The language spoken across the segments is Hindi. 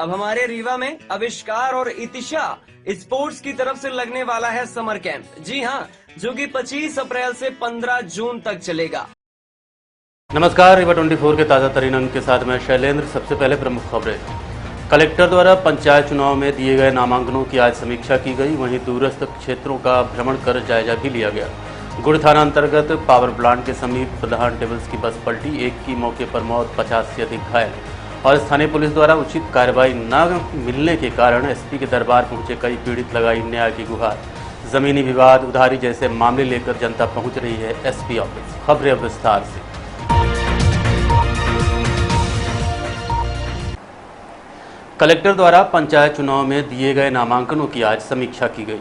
अब हमारे रीवा में आविष्कार और इतिशा स्पोर्ट्स की तरफ से लगने वाला है समर कैंप। जी हाँ, जो कि 25 अप्रैल से 15 जून तक चलेगा। नमस्कार, रीवा 24 के ताज़ा तरीन अंक के साथ मैं शैलेंद्र। सबसे पहले प्रमुख खबरें। कलेक्टर द्वारा पंचायत चुनाव में दिए गए नामांकनों की आज समीक्षा की गई। वहीं दूरस्थ क्षेत्रों का भ्रमण कर जायजा भी लिया गया। गुड़ थाना अंतर्गत पावर प्लांट के समीप प्रधान टेबल्स की बस पलटी, एक की मौके पर मौत, 50 से अधिक घायल। और स्थानीय पुलिस द्वारा उचित कार्रवाई न मिलने के कारण एसपी के दरबार पहुंचे कई पीड़ित लगाई न्याय की गुहार। जमीनी विवाद, उधारी जैसे मामले लेकर जनता पहुंच रही है एसपी ऑफिस। खबरें विस्तार से। कलेक्टर द्वारा पंचायत चुनाव में दिए गए नामांकनों की आज समीक्षा की गई।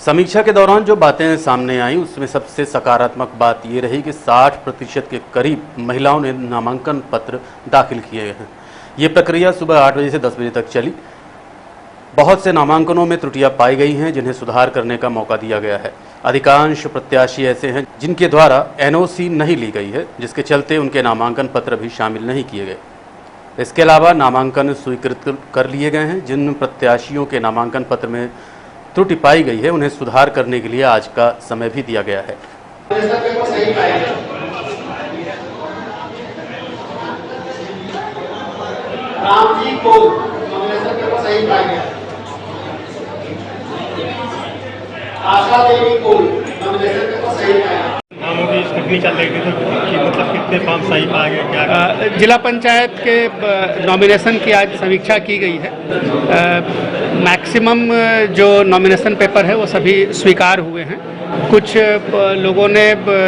समीक्षा के दौरान जो बातें सामने आई उसमें सबसे सकारात्मक बात ये रही कि 60% के करीब महिलाओं ने नामांकन पत्र दाखिल किए हैं। ये प्रक्रिया सुबह 8 बजे से 10 बजे तक चली। बहुत से नामांकनों में त्रुटियां पाई गई हैं जिन्हें सुधार करने का मौका दिया गया है। अधिकांश प्रत्याशी ऐसे हैं जिनके द्वारा एनओसी नहीं ली गई है, जिसके चलते उनके नामांकन पत्र भी शामिल नहीं किए गए। इसके अलावा नामांकन स्वीकृत कर लिए गए हैं। जिन प्रत्याशियों के नामांकन पत्र में त्रुटि पाई गई है उन्हें सुधार करने के लिए आज का समय भी दिया गया है। राम जी को सही पाया गया। आशा देवी को सही पाया। नामों की स्क्रूटनी चल रही थी तो मतलब कितने फॉर्म सही पाए गए, क्या? जिला पंचायत के नॉमिनेशन की आज समीक्षा की गई है। मैक्सिमम जो नॉमिनेशन पेपर है वो सभी स्वीकार हुए हैं। कुछ लोगों ने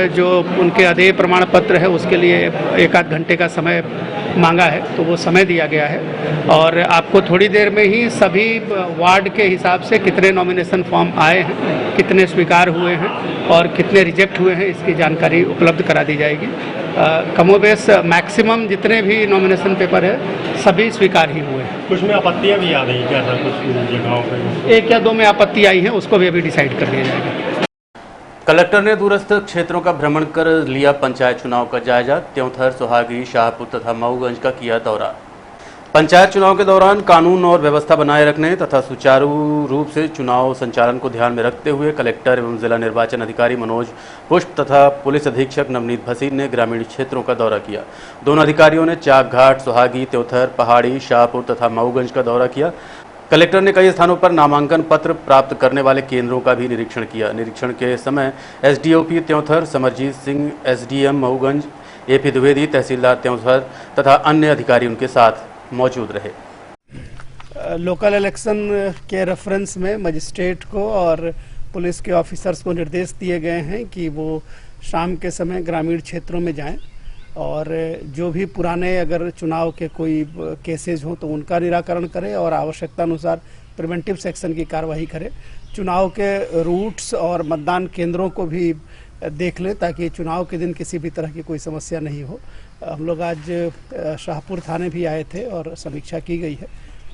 जो उनके अदेय प्रमाण पत्र है उसके लिए 1 आध घंटे का समय मांगा है, तो वो समय दिया गया है। और आपको थोड़ी देर में ही सभी वार्ड के हिसाब से कितने नॉमिनेशन फॉर्म आए हैं, कितने स्वीकार हुए हैं और कितने रिजेक्ट हुए हैं, इसकी जानकारी उपलब्ध करा दी जाएगी। कमोबेश मैक्सिमम जितने भी नॉमिनेशन पेपर है सभी स्वीकार ही हुए हैं। कुछ में आपत्तियां भी आ रही क्या? कुछ जगहों पे 1 या 2 में आपत्ति आई है, उसको भी अभी डिसाइड कर लिया जाएगा। कलेक्टर ने दूरस्थ क्षेत्रों का भ्रमण कर लिया पंचायत चुनाव का जायजा। त्योंथर, सुहागी, शाहपुर तथा मऊगंज का किया दौरा। पंचायत चुनाव के दौरान कानून और व्यवस्था बनाए रखने तथा सुचारू रूप से चुनाव संचालन को ध्यान में रखते हुए कलेक्टर एवं जिला निर्वाचन अधिकारी मनोज पुष्प तथा पुलिस अधीक्षक नवनीत भसीन ने ग्रामीण क्षेत्रों का दौरा किया। दोनों अधिकारियों ने चाक घाट, सुहागी, त्योंथर, पहाड़ी, शाहपुर तथा मऊगंज का दौरा किया। कलेक्टर ने कई स्थानों पर नामांकन पत्र प्राप्त करने वाले केंद्रों का भी निरीक्षण किया। निरीक्षण के समय SDOP Teonthar Samarjeet Singh, SDM Mauganj A P Dwivedi, तहसीलदार त्योंथर तथा अन्य अधिकारी उनके साथ मौजूद रहे। लोकल इलेक्शन के रेफरेंस में मजिस्ट्रेट को और पुलिस के ऑफिसर्स को निर्देश दिए गए हैं कि वो शाम के समय ग्रामीण क्षेत्रों में जाएं और जो भी पुराने अगर चुनाव के कोई केसेज हों तो उनका निराकरण करें और आवश्यकता अनुसार प्रिवेंटिव सेक्शन की कार्रवाई करें। चुनाव के रूट्स और मतदान केंद्रों को भी देख लें ताकि चुनाव के दिन किसी भी तरह की कोई समस्या नहीं हो। हम लोग आज शाहपुर थाने भी आए थे और समीक्षा की गई है।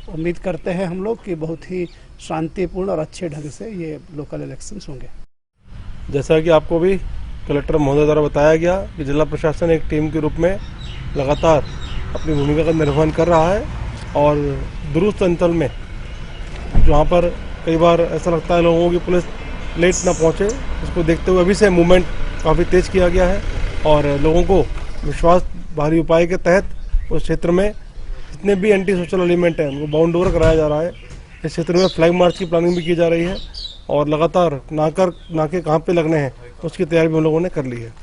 उम्मीद करते हैं हम लोग कि बहुत ही शांतिपूर्ण और अच्छे ढंग से ये लोकल इलेक्शंस होंगे। जैसा कि आपको भी कलेक्टर महोदय द्वारा बताया गया कि जिला प्रशासन एक टीम के रूप में लगातार अपनी भूमिका का निर्वहन कर रहा है और दुरुस्त अंचल में जहाँ पर कई बार ऐसा लगता है लोगों की पुलिस लेट ना पहुँचे, इसको देखते हुए अभी से मूवमेंट काफ़ी तेज़ किया गया है और लोगों को विश्वास बाहरी उपाय के तहत उस क्षेत्र में जितने भी एंटी सोशल एलिमेंट हैं उनको बाउंड ओवर कराया जा रहा है। इस क्षेत्र में फ्लैग मार्च की प्लानिंग भी की जा रही है और लगातार नाके कहाँ पे लगने हैं उसकी तैयारी भी हम लोगों ने कर ली है।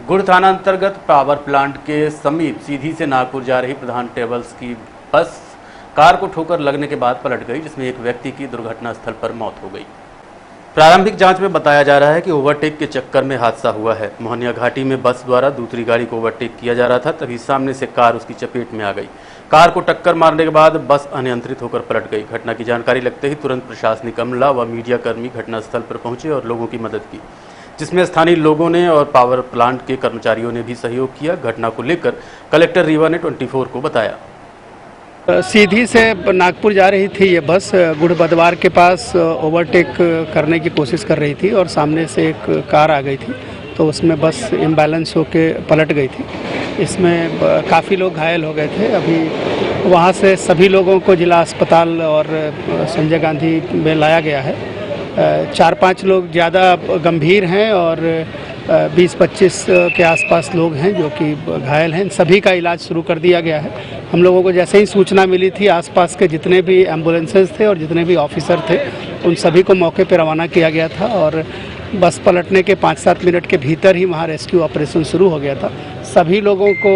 गुड़ थाना अंतर्गत पावर प्लांट के समीप सीधी से नागपुर जा रही प्रधान टेबल्स की बस कार को ठोकर लगने के बाद पलट गई, जिसमें एक व्यक्ति की दुर्घटना स्थल पर मौत हो गई। प्रारंभिक जांच में बताया जा रहा है कि ओवरटेक के चक्कर में हादसा हुआ है। मोहनिया घाटी में बस द्वारा दूसरी गाड़ी को ओवरटेक किया जा रहा था, तभी सामने से कार उसकी चपेट में आ गई। कार को टक्कर मारने के बाद बस अनियंत्रित होकर पलट गई। घटना की जानकारी लगते ही तुरंत प्रशासनिक अमला व मीडिया कर्मी घटनास्थल पर पहुंचे और लोगों की मदद की, जिसमें स्थानीय लोगों ने और पावर प्लांट के कर्मचारियों ने भी सहयोग किया। घटना को लेकर कलेक्टर रीवा ने 24 को बताया। सीधी से नागपुर जा रही थी ये बस, गुड़ बदवार के पास ओवरटेक करने की कोशिश कर रही थी और सामने से एक कार आ गई थी, तो उसमें बस इम्बैलेंस होके पलट गई थी। इसमें काफ़ी लोग घायल हो गए थे। अभी वहाँ से सभी लोगों को जिला अस्पताल और संजय गांधी में लाया गया है। 4-5 लोग ज़्यादा गंभीर हैं और 20-25 के आसपास लोग हैं जो कि घायल हैं। सभी का इलाज शुरू कर दिया गया है। हम लोगों को जैसे ही सूचना मिली थी, आसपास के जितने भी एम्बुलेंसेस थे और जितने भी ऑफिसर थे, उन सभी को मौके पर रवाना किया गया था और बस पलटने के 5-7 मिनट के भीतर ही वहाँ रेस्क्यू ऑपरेशन शुरू हो गया था। सभी लोगों को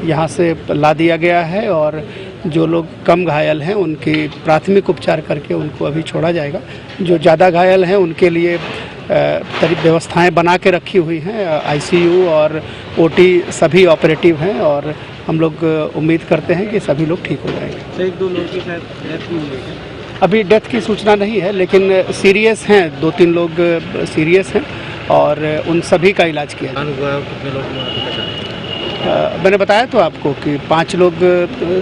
यहाँ से ला दिया गया है और जो लोग कम घायल हैं उनकी प्राथमिक उपचार करके उनको अभी छोड़ा जाएगा। जो ज़्यादा घायल हैं उनके लिए व्यवस्थाएं बना के रखी हुई हैं। आईसीयू और ओटी सभी ऑपरेटिव हैं और हम लोग उम्मीद करते हैं कि सभी लोग ठीक हो जाएंगे। 1-2 लोगों की शायद डेथ भी हुई है। अभी डेथ की सूचना नहीं है, लेकिन सीरियस हैं, 2-3 लोग सीरियस हैं और उन सभी का इलाज किया जाए। कितने लोग मैंने बताया तो आपको कि 5 लोग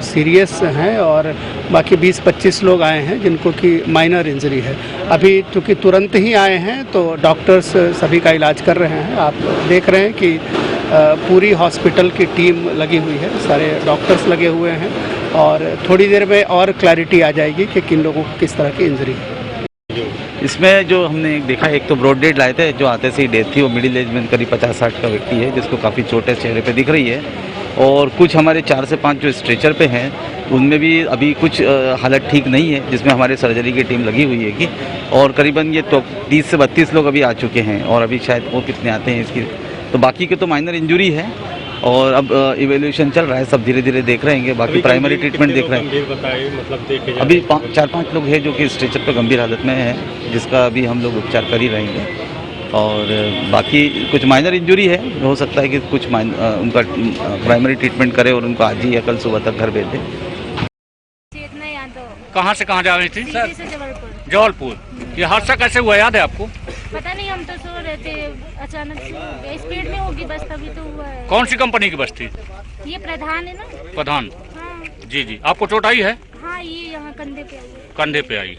सीरियस हैं और बाकी 20-25 लोग आए हैं जिनको कि माइनर इंजरी है। अभी चूँकि तुरंत ही आए हैं तो डॉक्टर्स सभी का इलाज कर रहे हैं। आप देख रहे हैं कि पूरी हॉस्पिटल की टीम लगी हुई है, सारे डॉक्टर्स लगे हुए हैं और थोड़ी देर में और क्लैरिटी आ जाएगी कि किन लोगों को किस तरह की इंजरी है। इसमें जो हमने देखा, एक तो ब्रॉड डेड लाए थे, जो आते से ही डेथ थी। वो मिडिल एज में करीब 50-60 का व्यक्ति है जिसको काफ़ी चोटें चेहरे पे दिख रही है। और कुछ हमारे 4 से 5 जो स्ट्रेचर पे हैं उनमें भी अभी कुछ हालत ठीक नहीं है, जिसमें हमारे सर्जरी की टीम लगी हुई है कि और करीबन ये तो 30 से 32 लोग अभी आ चुके हैं और अभी शायद वो कितने आते हैं इसकी, तो बाकी के तो माइनर इंजरी है और अब इवेल्यूशन चल रहा है। सब धीरे धीरे देख रहे हैं, बाकी प्राइमरी ट्रीटमेंट देख रहे हैं। मतलब अभी 4-5 लोग हैं जो कि स्ट्रेचर पर गंभीर हालत में हैं, जिसका अभी हम लोग उपचार कर ही रहेंगे। और बाकी कुछ माइनर इंजरी है, हो सकता है कि कुछ उनका प्राइमरी ट्रीटमेंट करें और उनको आज ही या कल सुबह तक घर भेज दें। कहाँ से कहाँ जा रही थी? दिल्ली से जबलपुर। जबलपुर। ये हादसा कैसे हुआ, याद है आपको? पता नहीं, हम तो सो रहे थे, अचानक स्पीड में होगी बस, तभी तो हुआ है। कौन सी कंपनी की बस थी? ये प्रधान है ना? प्रधान। हाँ जी जी। आपको चोट आई है? हाँ, ये यहाँ कंधे पे आई है। कंधे पे आई।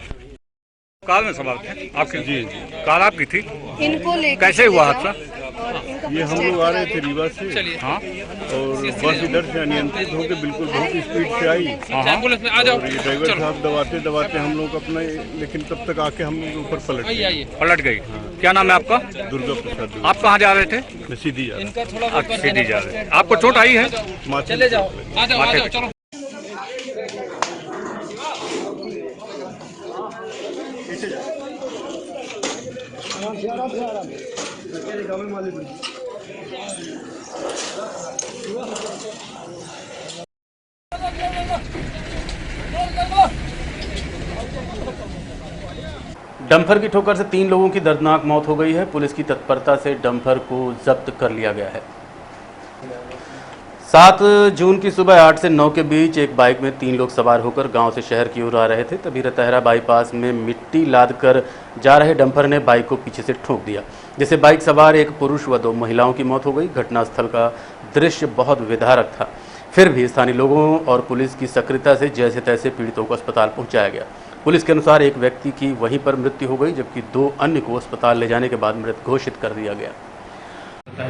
कार में सवार थे आपकी? जी जी, कार आपकी थी। इनको लेकर कैसे हुआ हादसा? ये हम लोग आ रहे थे रीवा से। हाँ। और बस इधर से अनियंत्रित होकर बिल्कुल बहुत स्पीड से आई। एम्बुलेंस में आ जाओ। और ये ड्राइवर साहब दबाते हम लोग अपना, लेकिन तब तक आके हम लोग ऊपर पलट गई। क्या नाम है आपका? दुर्गा प्रसाद। आप कहाँ जा रहे थे? सीधी जा अच्छा, सीधी जा रहे थे। आपको चोट आई है? चले जाओ, चलो। डंपर की ठोकर से 3 लोगों की दर्दनाक मौत हो गई है। पुलिस की तत्परता से डंपर को जब्त कर लिया गया है। 7 जून की सुबह 8 से 9 के बीच एक बाइक में 3 लोग सवार होकर गांव से शहर की ओर आ रहे थे। तभी रतहरा बाईपास में मिट्टी लाद कर जा रहे डंपर ने बाइक को पीछे से ठोक दिया, जिससे बाइक सवार एक पुरुष व 2 महिलाओं की मौत हो गई। घटनास्थल का दृश्य बहुत विदारक था। फिर भी स्थानीय लोगों और पुलिस की सक्रियता से जैसे तैसे पीड़ितों को अस्पताल पहुँचाया गया। पुलिस के अनुसार एक व्यक्ति की वहीं पर मृत्यु हो गई, जबकि 2 अन्य को अस्पताल ले जाने के बाद मृत घोषित कर दिया गया।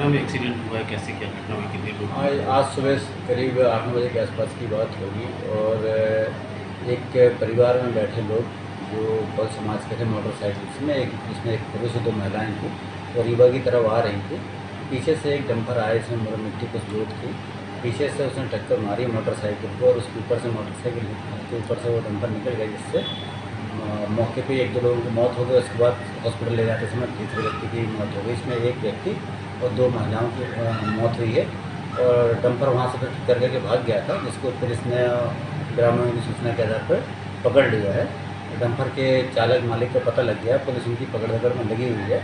में एक्सीडेंट हुआ है, कैसे क्या घटना हुई, कितने लोग? आज सुबह करीब 8 बजे के आसपास की बात होगी और एक परिवार में बैठे लोग जो बल समाज के थे मोटरसाइकिल में, जिसमें एक पुरुष और 2 महिलाएं थी और रीवा की तरफ आ रही थी। पीछे से एक डंपर आया, इसमें मिट्टी कुछ लोड थी, पीछे से उसने टक्कर मारी मोटरसाइकिल को और उसके ऊपर से मोटरसाइकिल के ऊपर से वो डंपर निकल गया, जिससे मौके पे 1-2 लोगों की मौत हो गई। उसके बाद हॉस्पिटल ले जाते समय तीसरे व्यक्ति की मौत हो गई। इसमें एक व्यक्ति और 2 महिलाओं की मौत हुई है और डंपर वहाँ से टक्कर करके भाग गया था, जिसको पुलिस ने ग्रामीणों की सूचना के आधार पर पकड़ लिया है। डंपर के चालक मालिक का पता लग गया, पुलिस उनकी पकड़ दकड़ में लगी हुई है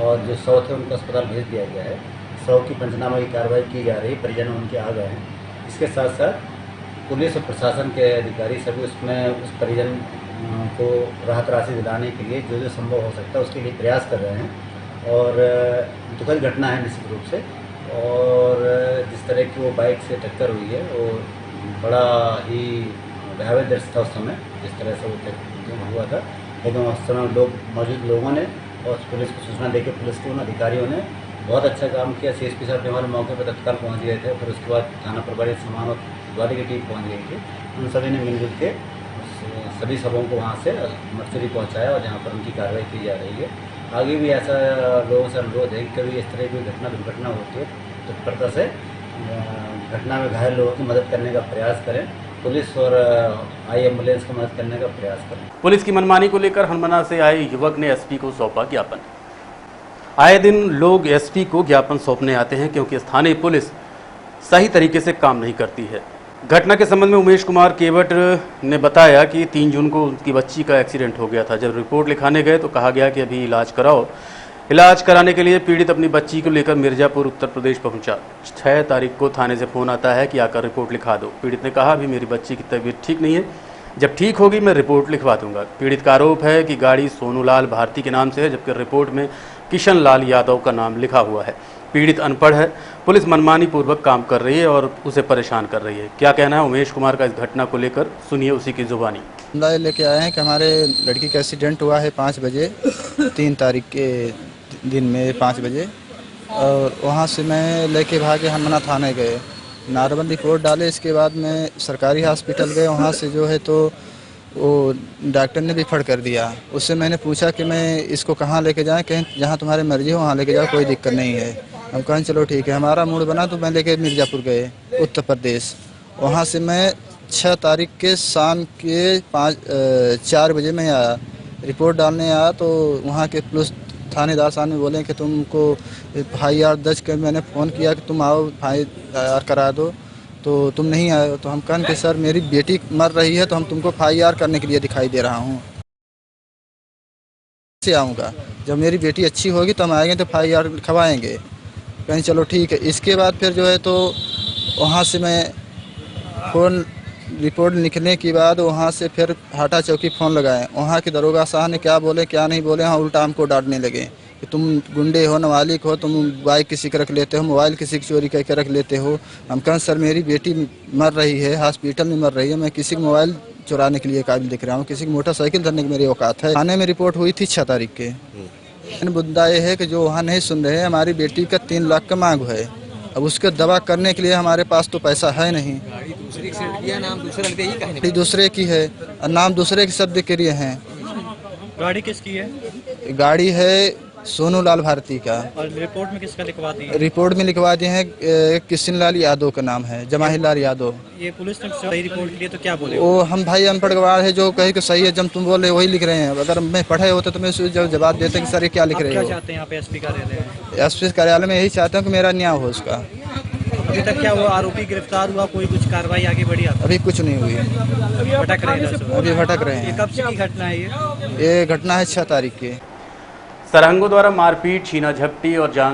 और जो 100 थे उनको अस्पताल भेज दिया गया है। 100 की पंचनामा की कार्रवाई की जा रही है, परिजन उनके आ गए हैं। इसके साथ साथ पुलिस और प्रशासन के अधिकारी सभी उसमें उस परिजन को राहत राशि दिलाने के लिए जो संभव हो सकता है उसके लिए प्रयास कर रहे हैं। और दुखद घटना है निश्चित रूप से, और जिस तरह की वो बाइक से टक्कर हुई है वो बड़ा ही भयावह दृश्य था उस समय, जिस तरह से वो हुआ था। लेकिन उस समय मौजूद लोगों ने और पुलिस को सूचना देकर पुलिस के उन अधिकारियों ने बहुत अच्छा काम किया। CSP साहब भी हमारे मौके पर तत्काल पहुँच गए थे। फिर उसके बाद थाना प्रभारी समान और प्रभारी की टीम पहुँच गई थी। उन सभी ने मिलजुल के सभी सबों को वहाँ से मर्चरी पहुँचाया और जहाँ पर उनकी कार्रवाई की जा रही है। आगे भी ऐसा लोगों से अनुरोध है कि कभी इस तरह की दुर्घटना होती है तो तत्परता से घटना में घायल लोगों की मदद करने का प्रयास करें। पुलिस और आई एम्बुलेंस की मदद करने का प्रयास करें। पुलिस की मनमानी को लेकर हनुमाना से आए युवक ने एसपी को सौंपा ज्ञापन। आए दिन लोग एसपी को ज्ञापन सौंपने आते हैं क्योंकि स्थानीय पुलिस सही तरीके से काम नहीं करती है। घटना के संबंध में उमेश कुमार केवट ने बताया कि 3 जून को उनकी बच्ची का एक्सीडेंट हो गया था। जब रिपोर्ट लिखाने गए तो कहा गया कि अभी इलाज कराओ। इलाज कराने के लिए पीड़ित अपनी बच्ची को लेकर मिर्जापुर उत्तर प्रदेश पहुंचा। 6 तारीख को थाने से फोन आता है कि आकर रिपोर्ट लिखा दो। पीड़ित ने कहा अभी मेरी बच्ची की तबीयत ठीक नहीं है, जब ठीक होगी मैं रिपोर्ट लिखवा दूंगा। पीड़ित का आरोप है कि गाड़ी सोनूलाल भारती के नाम से है, जबकि रिपोर्ट में किशन लाल यादव का नाम लिखा हुआ है। पीड़ित अनपढ़ है। पुलिस मनमानी पूर्वक काम कर रही है और उसे परेशान कर रही है। क्या कहना है उमेश कुमार का इस घटना को लेकर, सुनिए उसी की जुबानी। लेके आए हैं कि हमारे लड़की का एक्सीडेंट हुआ है 5 बजे 3 तारीख के दिन में 5 बजे, और वहाँ से मैं लेके भागे हनुमाना थाने गए, नार्मल रिपोर्ट डाले। इसके बाद मैं सरकारी हॉस्पिटल गए। वहाँ से जो है तो वो डॉक्टर ने भी फड़ कर दिया। उससे मैंने पूछा कि मैं इसको कहाँ लेके जाएं, कहीं जहाँ तुम्हारी मर्जी हो वहाँ लेके जाओ, कोई दिक्कत नहीं है। हम कहें चलो ठीक है। हमारा मूड बना तो मैं लेके मिर्ज़ापुर गए उत्तर प्रदेश। वहाँ से मैं 6 तारीख के शाम के 4 बजे मैं आया, रिपोर्ट डालने आया तो वहाँ के पुलिस थानेदार साहब ने बोले कि तुमको FIR दर्ज कर। मैंने फ़ोन किया कि तुम आओ FIR करा दो, तो तुम नहीं आए। तो हम कहें कि सर मेरी बेटी मर रही है तो हम तुमको FIR करने के लिए दिखाई दे रहा हूँ, से आऊँगा। जब मेरी बेटी अच्छी होगी तो हम आएंगे तो FIR लिखवाएंगे। कहें चलो ठीक है। इसके बाद फिर जो है तो वहाँ से मैं फ़ोन रिपोर्ट लिखने के बाद वहाँ से फिर हाटा चौकी फ़ोन लगाए। वहाँ के दरोगा साहब ने क्या बोले क्या नहीं बोले, हाँ उल्टा हमको डांटने लगे कि तुम गुंडे हो, नाबालिग हो, तुम बाइक किसी का रख लेते हो, मोबाइल किसी की चोरी करके रख लेते हो। हम कहें सर मेरी बेटी मर रही है, हॉस्पिटल में मर रही है, मैं किसी का मोबाइल चुराने के लिए काबिल दिख रहा हूँ, किसी की मोटरसाइकिल धरने की मेरी औकात है। थाने में रिपोर्ट हुई थी 6 तारीख के। मुद्दा ये है कि जो वहाँ नहीं सुन रहे हैं, हमारी बेटी का 3 लाख का मांग है। अब उसके दवा करने के लिए हमारे पास तो पैसा है नहीं। गाड़ी दूसरे की है और नाम दूसरे के शब्द के लिए हैं। गाड़ी किसकी है? गाड़ी है सोनूलाल भारती का। और रिपोर्ट में किसका लिखवा दी? रिपोर्ट में लिखवा दिए हैं किशन लाल यादव का नाम है, जवाहिरलाल यादव। ये पुलिस ने सही रिपोर्ट के लिए तो क्या बोले? वो हम भाई अनपढ़ गवार है, जो कहे कि सही है, जब तुम बोल रहे वही लिख रहे हैं। अगर मैं पढ़े होते तो मैं जो जवाब देते कि सर ये क्या लिख रहे हो। क्या चाहते हैं यहाँ पे एसपी कार्यालय में? एसपी कार्यालय में यही चाहता हूँ कि मेरा न्याय हो उसका। अभी तक क्या हुआ? आरोपी गिरफ्तार हुआ? कोई कुछ कार्रवाई आगे बढ़ी? अभी कुछ नहीं हुई, भटक रहे हैं। अभी भटक रहे हैं। कब की घटना है ये घटना है 6 तारीख की। सरहंगों द्वारा मारपीट, छीना झपटी और जान